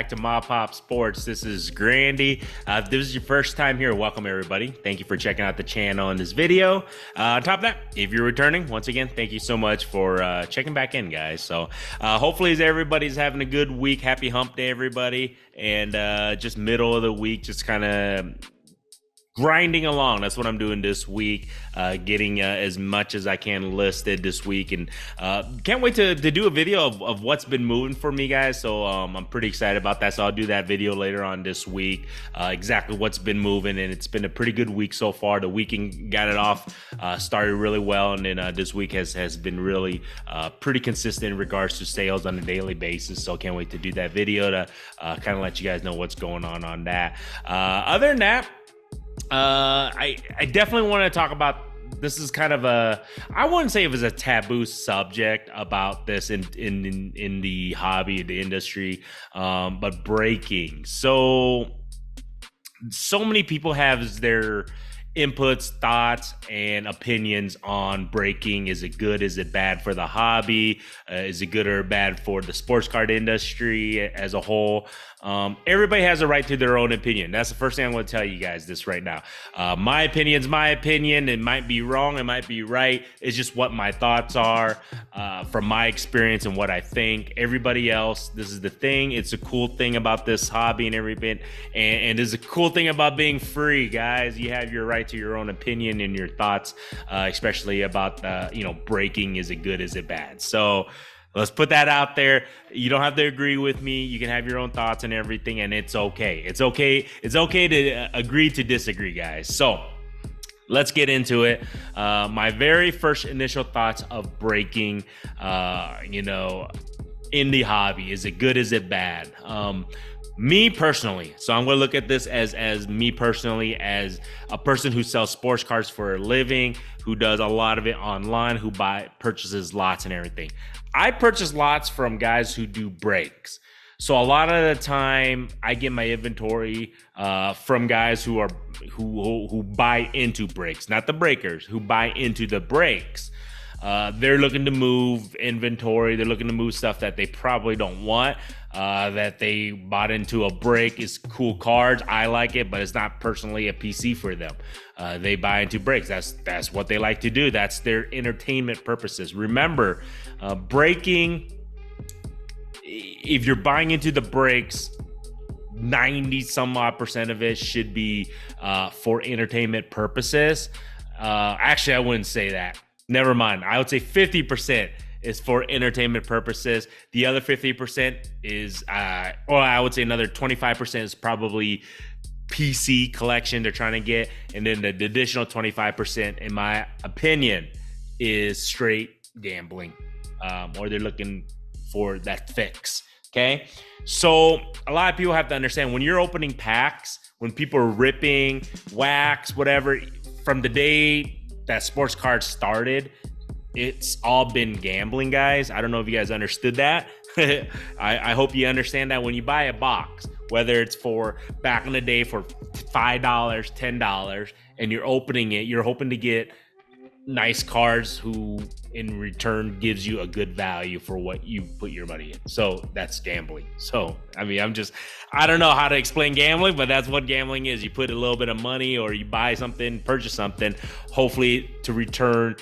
back to MAPOP Sports. This is Grandy. If this is your first time here, welcome everybody. Thank you for checking out the channel in this video. On top of that, if you're returning, once again, thank you so much for checking back in, guys. So hopefully everybody's having a good week. Happy hump day, everybody. And just middle of the week, just kind of grinding along. That's what I'm doing this week, getting as much as I can listed this week, and can't wait to do a video of what's been moving for me, guys. So I'm pretty excited about that. So I'll do that video later on this week, exactly what's been moving, and it's been a pretty good week so far. The weekend got it off, started really well, and then this week has been really pretty consistent in regards to sales on a daily basis. So can't wait to do that video to kind of let you guys know what's going on that. Other than that, I definitely want to talk about, this is kind of I wouldn't say it was a taboo subject about this in the hobby, the industry, but breaking. So many people have their inputs, thoughts, and opinions on breaking. Is it good? Is it bad for the hobby? Is it good or bad for the sports card industry as a whole? Everybody has a right to their own opinion. That's the first thing I'm going to tell you guys this right now. My opinion's my opinion. It might be wrong. It might be right. It's just what my thoughts are from my experience and what I think. Everybody else, this is the thing. It's a cool thing about this hobby and everything. And it's a cool thing about being free, guys. You have your right to your own opinion and your thoughts, especially about breaking. Is it good? Is it bad? So let's put that out there. You don't have to agree with me. You can have your own thoughts and everything, and it's okay. It's okay. It's okay to agree to disagree, guys. So let's get into it. My very first initial thoughts of breaking, in the hobby. Is it good? Is it bad? Me personally, so I'm going to look at this as me personally, as a person who sells sports cards for a living, who does a lot of it online, who purchases lots and everything. I purchase lots from guys who do breaks. So a lot of the time I get my inventory from guys who buy into breaks, not the breakers, who buy into the breaks. They're looking to move inventory. They're looking to move stuff that they probably don't want, that they bought into a break. Is cool cards. I like it, but it's not personally a PC for them. They buy into breaks. That's what they like to do. That's their entertainment purposes. Remember, breaking, if you're buying into the breaks, 90 some odd percent of it should be for entertainment purposes. Actually, I wouldn't say that. Never mind. I would say 50% is for entertainment purposes. The other 50% is, or I would say another 25% is probably PC collection they're trying to get. And then the additional 25%, in my opinion, is straight gambling, or they're looking for that fix. Okay. So a lot of people have to understand, when you're opening packs, when people are ripping wax, whatever, from the day that sports cards started, it's all been gambling, guys. I don't know if you guys understood that. I hope you understand that when you buy a box, whether it's for back in the day for $5, $10, and you're opening it, you're hoping to get nice cards who in return gives you a good value for what you put your money in. So that's gambling. So, I mean, I don't know how to explain gambling, but that's what gambling is. You put a little bit of money, or you buy something, purchase something, hopefully to return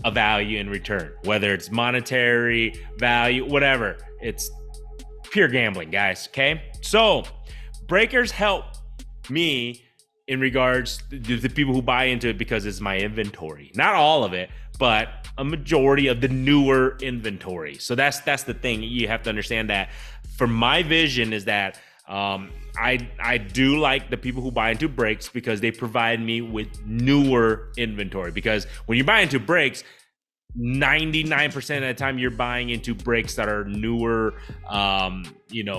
a value in return, whether it's monetary value, whatever. It's pure gambling, guys. Okay. So breakers help me in regards to the people who buy into it because it's my inventory. Not all of it, but a majority of the newer inventory. So that's the thing. You have to understand that from my vision is that I do like the people who buy into breaks because they provide me with newer inventory. Because when you buy into breaks, 99% of the time you're buying into breaks that are newer,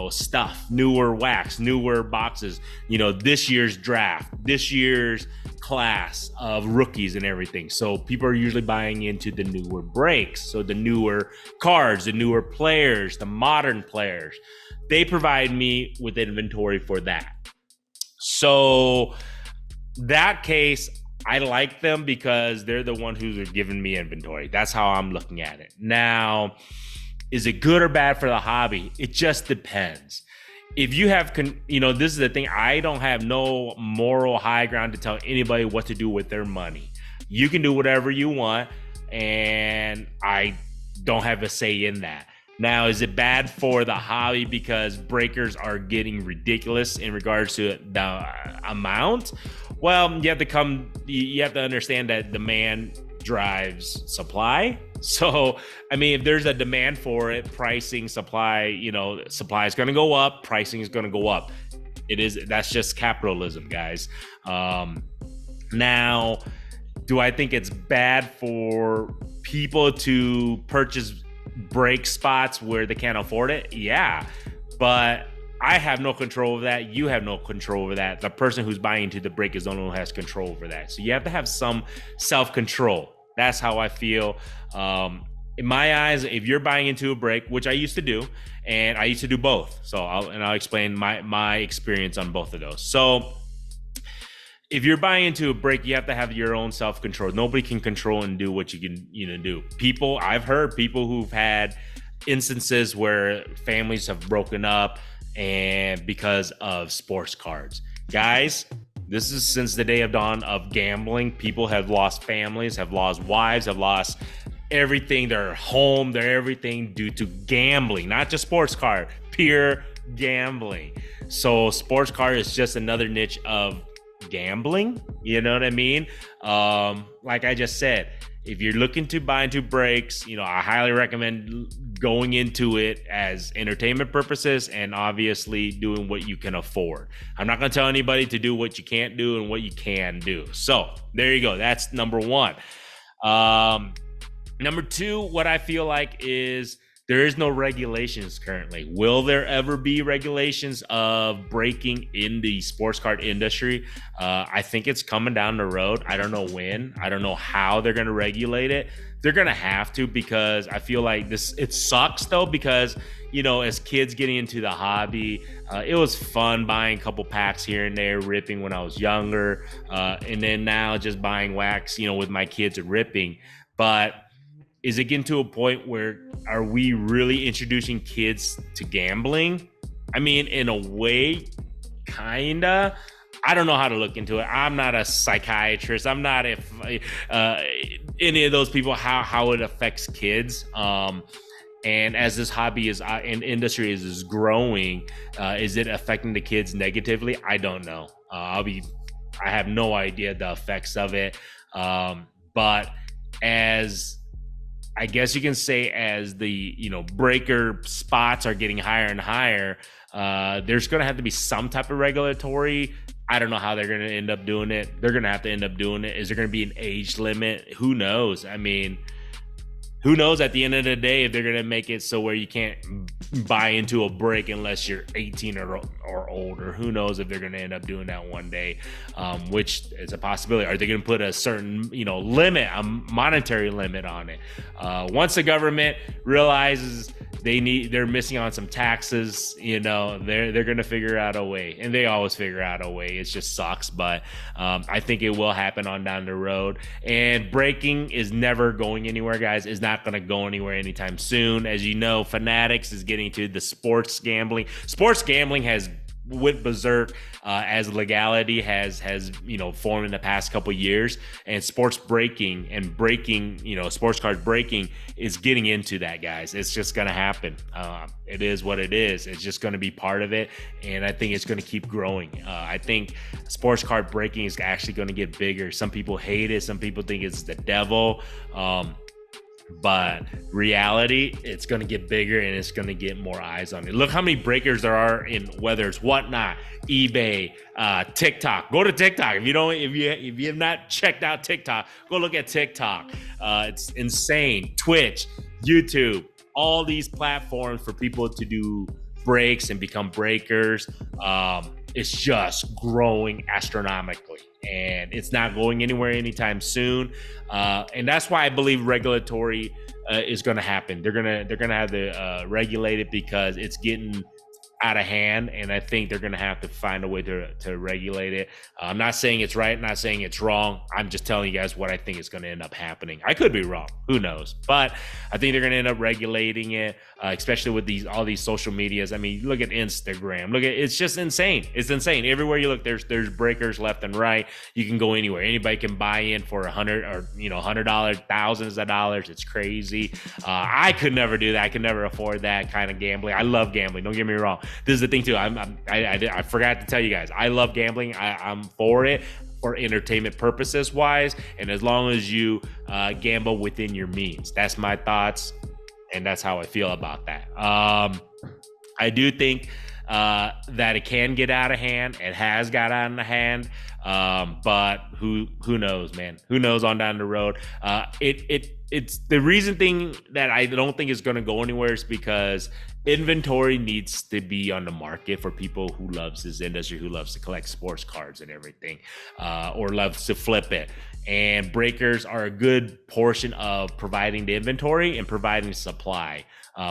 stuff, newer wax, newer boxes, this year's draft, this year's class of rookies and everything. So people are usually buying into the newer breaks. So the newer cards, the newer players, the modern players, they provide me with inventory for that. So that case, I like them because they're the one who's giving me inventory. That's how I'm looking at it. Now, is it good or bad for the hobby? It just depends. if you have, this is the thing. I don't have no moral high ground to tell anybody what to do with their money. You can do whatever you want, and I don't have a say in that. Now, is it bad for the hobby because breakers are getting ridiculous in regards to the amount? Well, you have to understand that demand drives supply. So, I mean, if there's a demand for it, pricing, supply, supply is going to go up, pricing is going to go up. That's just capitalism, guys. Now, do I think it's bad for people to purchase break spots where they can't afford it? Yeah, but I have no control over that. You have no control over that. The person who's buying into the break is the one who has control over that. So you have to have some self-control. That's how I feel. In my eyes, if you're buying into a break, which I used to do, and I used to do both. So I'll explain my experience on both of those. So if you're buying into a break, you have to have your own self-control. Nobody can control and do what you can, do. I've heard people who've had instances where families have broken up and because of sports cards. Guys, this is since the day of dawn of gambling. People have lost families, have lost wives, have lost everything, their home, their everything due to gambling, not just sports card, pure gambling. So sports card is just another niche of gambling, you know what I mean? Like I just said, if you're looking to buy into breaks, I highly recommend going into it as entertainment purposes and obviously doing what you can afford. I'm not going to tell anybody to do what you can't do and what you can do. So there you go. That's number one. Number two, what I feel like is there is no regulations currently. Will there ever be regulations of breaking in the sports card industry? I think it's coming down the road. I don't know when. I don't know how they're going to regulate it. They're going to have to, because I feel like it sucks though, because, as kids getting into the hobby, it was fun buying a couple packs here and there, ripping when I was younger. And then now just buying wax, with my kids and ripping. But is it getting to a point where are we really introducing kids to gambling? I mean, in a way, kinda. I don't know how to look into it. I'm not a psychiatrist. I'm not any of those people, how it affects kids. And as this hobby and industry is growing, is it affecting the kids negatively? I don't know. I have no idea the effects of it. But as I guess you can say, as the breaker spots are getting higher and higher, there's going to have to be some type of regulatory. I don't know how they're going to end up doing it. They're going to have to end up doing it. Is there going to be an age limit? Who knows? I mean, who knows at the end of the day if they're going to make it so where you can't buy into a break unless you're 18 or older. Who knows if they're going to end up doing that one day, which is a possibility. Are they going to put a certain, limit, a monetary limit on it? Once the government realizes they're missing on some taxes, they're going to figure out a way, and they always figure out a way. It just sucks, but I think it will happen on down the road. And breaking is never going anywhere, guys. It's not going to go anywhere anytime soon. As you know, Fanatics is getting to the sports gambling. Sports gambling has went berserk as legality has formed in the past couple years, and sports breaking and breaking, sports cards breaking is getting into that, guys. It's just going to happen. It is what it is. It's just going to be part of it, and I think it's going to keep growing. I think sports card breaking is actually going to get bigger. Some people hate it. Some people think it's the devil. But reality, it's going to get bigger and it's going to get more eyes on it. Look how many breakers there are in, whether it's Whatnot, eBay, TikTok. Go to TikTok. If you have not checked out TikTok, go look at TikTok. It's insane. Twitch, YouTube, all these platforms for people to do breaks and become breakers. It's just growing astronomically, and it's not going anywhere anytime soon. And that's why I believe regulatory is going to happen. They're gonna have to regulate it, because it's getting out of hand, and I think they're going to have to find a way to regulate it. I'm not saying it's right, not saying it's wrong. I'm just telling you guys what I think is going to end up happening. I could be wrong, who knows? But I think they're going to end up regulating it, especially with all these social medias. I mean, look at Instagram. It's just insane. It's insane. Everywhere you look, there's breakers left and right. You can go anywhere. Anybody can buy in for $100 or $100, thousands of dollars. It's crazy. I could never do that. I could never afford that kind of gambling. I love gambling. Don't get me wrong. This is the thing too. I forgot to tell you guys. I love gambling. I'm for it for entertainment purposes wise, and as long as you gamble within your means. That's my thoughts, and that's how I feel about that. I do think that it can get out of hand. It has got out of hand, but who knows, man? Who knows on down the road? It's the reason thing that I don't think is going to go anywhere is because inventory needs to be on the market for people who loves this industry, who loves to collect sports cards and everything, or loves to flip it. And breakers are a good portion of providing the inventory and providing supply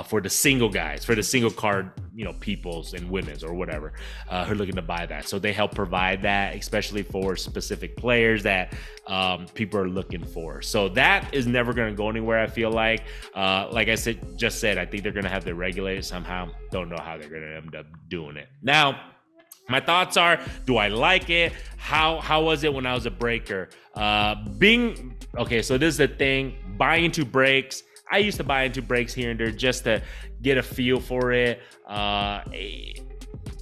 for the single guys, for the single card, peoples and women's or whatever who are looking to buy that. So they help provide that, especially for specific players that people are looking for. So that is never going to go anywhere. I feel like I said, I think they're going to have to regulate it somehow. Don't know how they're going to end up doing it. Now, my thoughts are, do I like it? How was it when I was a breaker? Okay, so this is the thing, buying into breaks. I used to buy into breaks here and there just to get a feel for it. I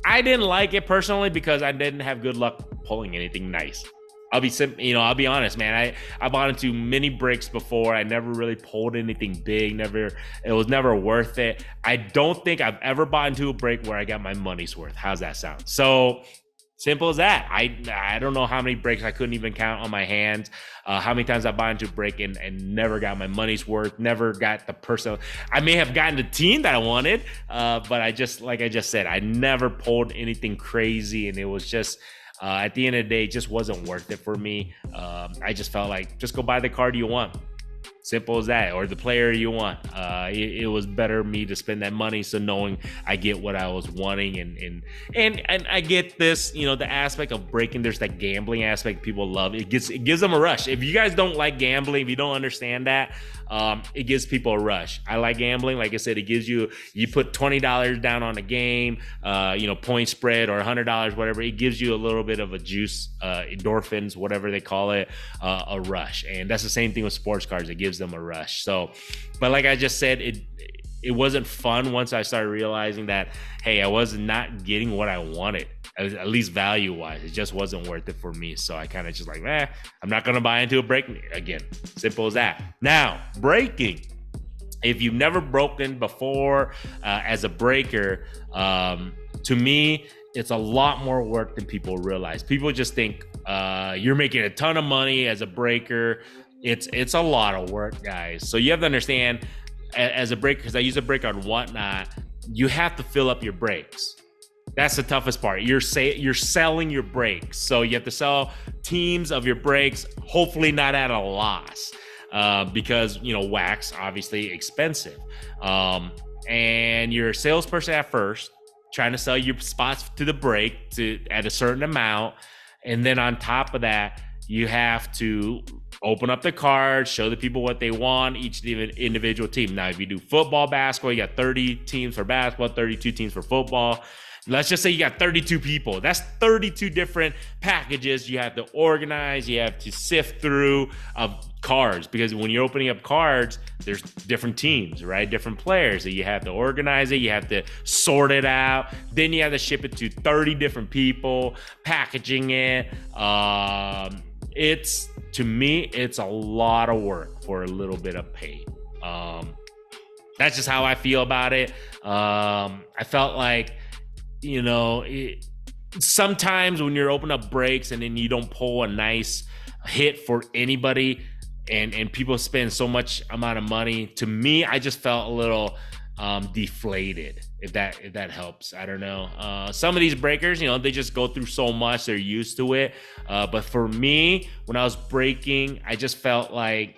didn't like it personally because I didn't have good luck pulling anything nice. I'll be honest, man. I bought into many breaks before. I never really pulled anything big. It was never worth it. I don't think I've ever bought into a break where I got my money's worth. How's that sound? So simple as that. I don't know how many breaks I couldn't even count on my hands. How many times I bought into a break and never got my money's worth. Never got the person. I may have gotten the team that I wanted, but like I just said, I never pulled anything crazy, and it was just. At the end of the day, it just wasn't worth it for me. I just felt like just go buy the card you want. Simple as that, or the player you want. It was better me to spend that money, so knowing I get what I was wanting, and I get this, the aspect of breaking. There's that gambling aspect people love. It gives them a rush. If you guys don't like gambling, if you don't understand that, it gives people a rush. I like gambling. Like I said, it gives you put $20 down on a game, point spread, or $100, whatever. It gives you a little bit of a juice, endorphins, whatever they call it, a rush. And that's the same thing with sports cards. It gives them a rush. So, but like I just said, it wasn't fun once I started realizing that, hey, I was not getting what I wanted, at least value wise. It just wasn't worth it for me. So I kind of just like, I'm not going to buy into a break again. Simple as that. Now, breaking. If you've never broken before as a breaker, to me, it's a lot more work than people realize. People just think you're making a ton of money as a breaker. It's a lot of work, guys. So you have to understand, as a breaker, because I use a breaker on Whatnot, you have to fill up your breaks. That's the toughest part. You're selling your breaks. So you have to sell teams of your breaks, hopefully not at a loss, because, wax, obviously expensive. And you're a salesperson at first, trying to sell your spots to the break at a certain amount. And then on top of that, you have to open up the cards, show the people what they want, each individual team. Now, if you do football, basketball, you got 30 teams for basketball, 32 teams for football. Let's just say you got 32 people. That's 32 different packages you have to organize. You have to sift through of cards, because when you're opening up cards, there's different teams, right? Different players that you have to organize it. You have to sort it out. Then you have to ship it to 30 different people, packaging it. To me, it's a lot of work for a little bit of pay. That's just how I feel about it. I felt like, sometimes when you're opening up breaks and then you don't pull a nice hit for anybody, and people spend so much amount of money, to me, I just felt a little deflated, if that helps. I don't know. Some of these breakers, they just go through so much, they're used to it. But for me, when I was breaking, I just felt like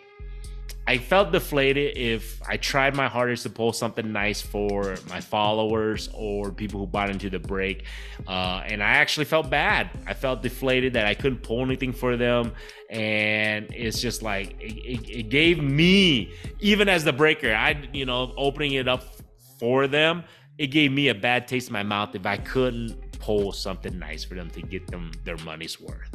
I felt deflated if I tried my hardest to pull something nice for my followers or people who bought into the break. And I actually felt bad. I felt deflated that I couldn't pull anything for them. And it's just like, it gave me, even as the breaker, opening it up for them, it gave me a bad taste in my mouth if I couldn't pull something nice for them to get them their money's worth.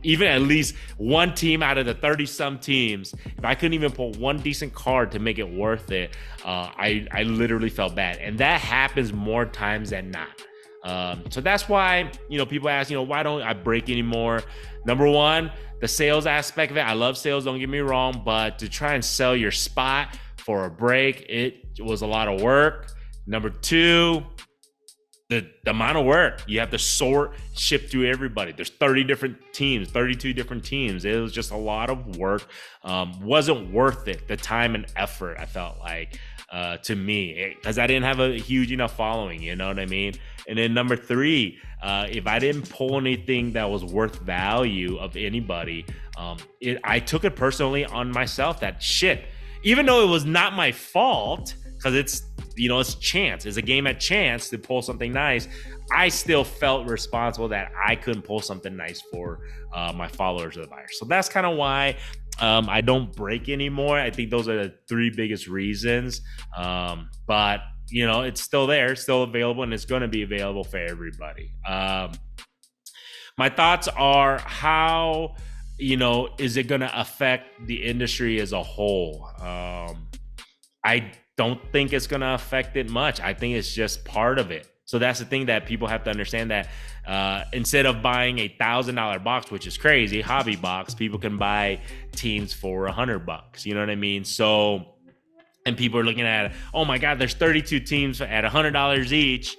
Even at least one team out of the 30-some teams, if I couldn't even pull one decent card to make it worth it, I literally felt bad. And that happens more times than not. So that's why, people ask, why don't I break anymore? Number one, the sales aspect of it. I love sales, don't get me wrong, but to try and sell your spot for a break, it was a lot of work. Number two, the amount of work you have to ship through everybody. There's 30 different teams, 32 different teams. It was just a lot of work. Wasn't worth it, the time and effort, I felt like, to me, because I didn't have a huge enough following, you know what I mean? And then number three, if I didn't pull anything that was worth value of anybody, I took it personally on myself that shit, even though it was not my fault, because it's chance. It's a game at chance to pull something nice. I still felt responsible that I couldn't pull something nice for my followers or the buyers. So that's kind of why I don't break anymore. I think those are the three biggest reasons. But it's still there, still available, and it's going to be available for everybody. My thoughts are how, is it going to affect the industry as a whole? I don't think it's going to affect it much. I think it's just part of it. So that's the thing that people have to understand, that instead of buying $1,000 box, which is crazy, hobby box, people can buy teams for $100. You know what I mean? So, and people are looking at, oh my God, there's 32 teams at $100 each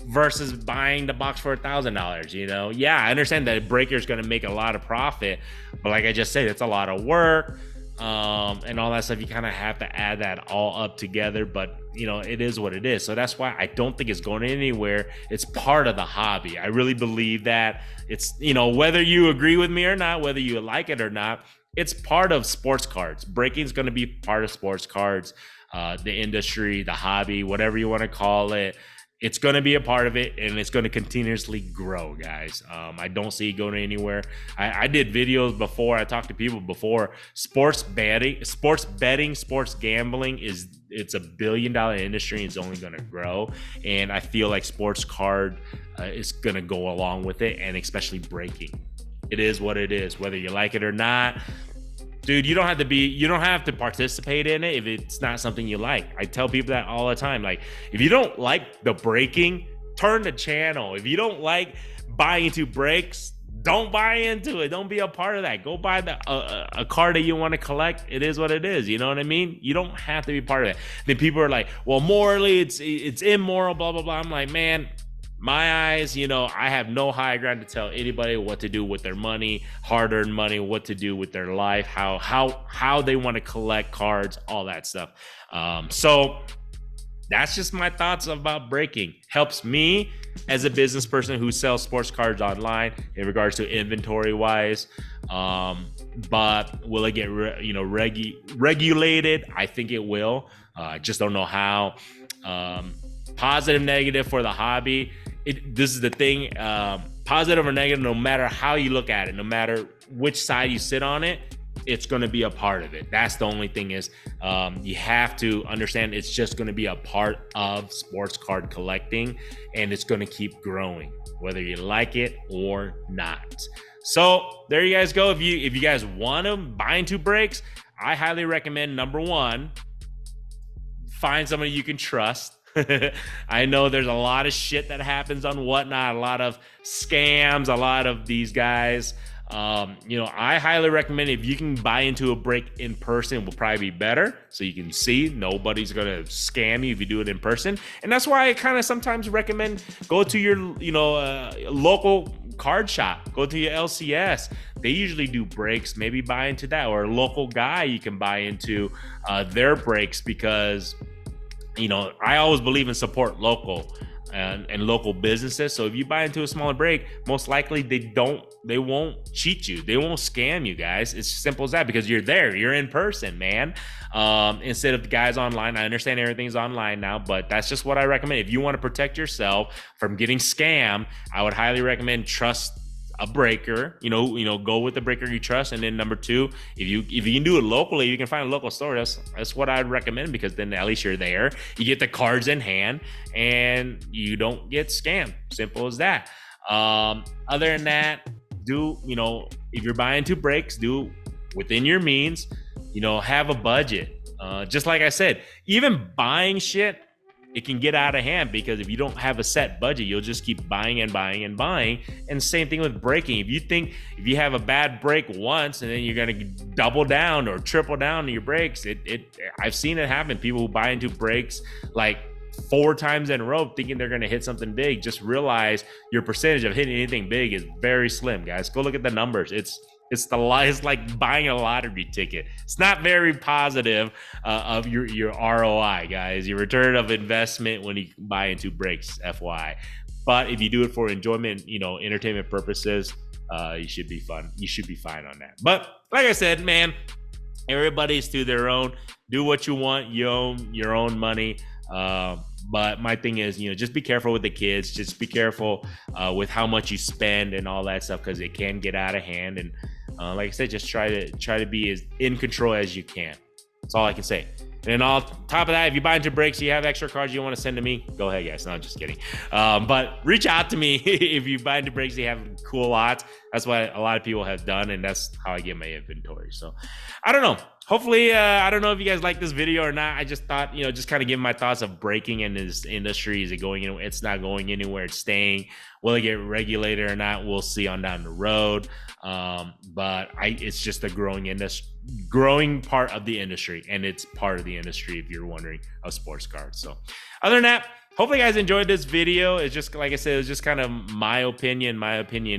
versus buying the box for $1,000. Yeah, I understand that a breaker is going to make a lot of profit, but like I just said, it's a lot of work. And all that stuff, you kind of have to add that all up together, but it is what it is. So that's why I don't think it's going anywhere. It's part of the hobby. I really believe that it's, whether you agree with me or not, whether you like it or not, it's part of sports cards. Breaking is going to be part of sports cards, the industry, the hobby, whatever you want to call it. It's going to be a part of it, and it's going to continuously grow, guys. I don't see it going anywhere. I did videos before. I talked to people before. Sports betting, sports gambling it's $1 billion industry, and it's only going to grow. And I feel like sports card is going to go along with it, and especially breaking. It is what it is, whether you like it or not. Dude, you don't have to participate in it if it's not something you like. I tell people that all the time. Like, if you don't like the breaking, turn the channel. If you don't like buying into breaks, don't buy into it. Don't be a part of that. Go buy a card that you want to collect. It is what it is. You know what I mean? You don't have to be part of it. Then people are like, well, morally, it's immoral, blah, blah, blah. I'm like, man, my eyes, I have no high ground to tell anybody what to do with their money, hard-earned money, what to do with their life, how they want to collect cards, all that stuff. So that's just my thoughts about breaking. Helps me as a business person who sells sports cards online in regards to inventory wise. But will it get regulated? I think it will. I just don't know how. Positive, negative for the hobby. This is the thing, positive or negative, no matter how you look at it, no matter which side you sit on it, it's going to be a part of it. That's the only thing is, you have to understand it's just going to be a part of sports card collecting, and it's going to keep growing, whether you like it or not. So there you guys go. If you guys want to buy into breaks, I highly recommend, number one, find somebody you can trust. I know there's a lot of shit that happens on Whatnot, a lot of scams, a lot of these guys. I highly recommend, if you can buy into a break in person, will probably be better. So you can see nobody's going to scam you if you do it in person. And that's why I kind of sometimes recommend go to your, local card shop, go to your LCS. They usually do breaks, maybe buy into that, or a local guy you can buy into their breaks, because I always believe in support local. and local businesses. So if you buy into a smaller break, most likely they won't cheat you. They won't scam you, guys. It's simple as that, because you're there, you're in person, man. Instead of the guys online. I understand everything's online now, but that's just what I recommend. If you want to protect yourself from getting scammed, I would highly recommend trust a breaker. Go with the breaker you trust. And then number two, if you can do it locally, you can find a local store. That's what I'd recommend, because then at least you're there, you get the cards in hand, and you don't get scammed. Simple as that. Other than that, if you're buying 2 breaks, do within your means. Have a budget. Just like I said, even buying shit, it can get out of hand, because if you don't have a set budget, you'll just keep buying and buying and buying. And same thing with breaking. If you have a bad break once and then you're going to double down or triple down on your breaks, I've seen it happen. People who buy into breaks like 4 times in a row thinking they're going to hit something big. Just realize your percentage of hitting anything big is very slim, guys. Go look at the numbers. It's like buying a lottery ticket. It's not very positive of your ROI, guys. Your return of investment when you buy into breaks, FYI. But if you do it for enjoyment, entertainment purposes, you should be fun. You should be fine on that. But like I said, man, everybody's to their own. Do what you want. You own your own money. But my thing is, just be careful with the kids. Just be careful with how much you spend and all that stuff, because it can get out of hand. And like I said, just try to be as in control as you can. That's all I can say. And on top of that, if you buy into breaks, you have extra cards you want to send to me, go ahead, guys. No, I'm just kidding. But reach out to me if you buy into breaks, you have cool lots. That's what a lot of people have done, and that's how I get my inventory. So I don't know. Hopefully, I don't know if you guys like this video or not. I just thought, just kind of give my thoughts of breaking in this industry. Is it going anywhere? It's not going anywhere. It's staying. Will it get regulated or not? We'll see on down the road. But it's just a growing part of the industry, and it's part of the industry, if you're wondering, of sports cards. So other than that, hopefully you guys enjoyed this video. It's just, like I said, it's just kind of my opinion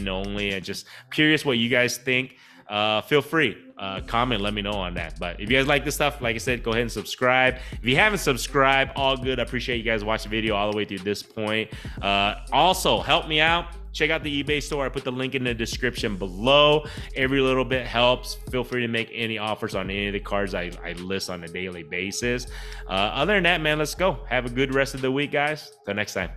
only. I'm just curious what you guys think. Feel free, comment, let me know on that. But if you guys like this stuff, like I said, go ahead and subscribe. If you haven't subscribed, all good. I appreciate you guys watching the video all the way through this point. Also, help me out. Check out the eBay store. I put the link in the description below. Every little bit helps. Feel free to make any offers on any of the cards I list on a daily basis. Other than that, man, let's go. Have a good rest of the week, guys. Till next time.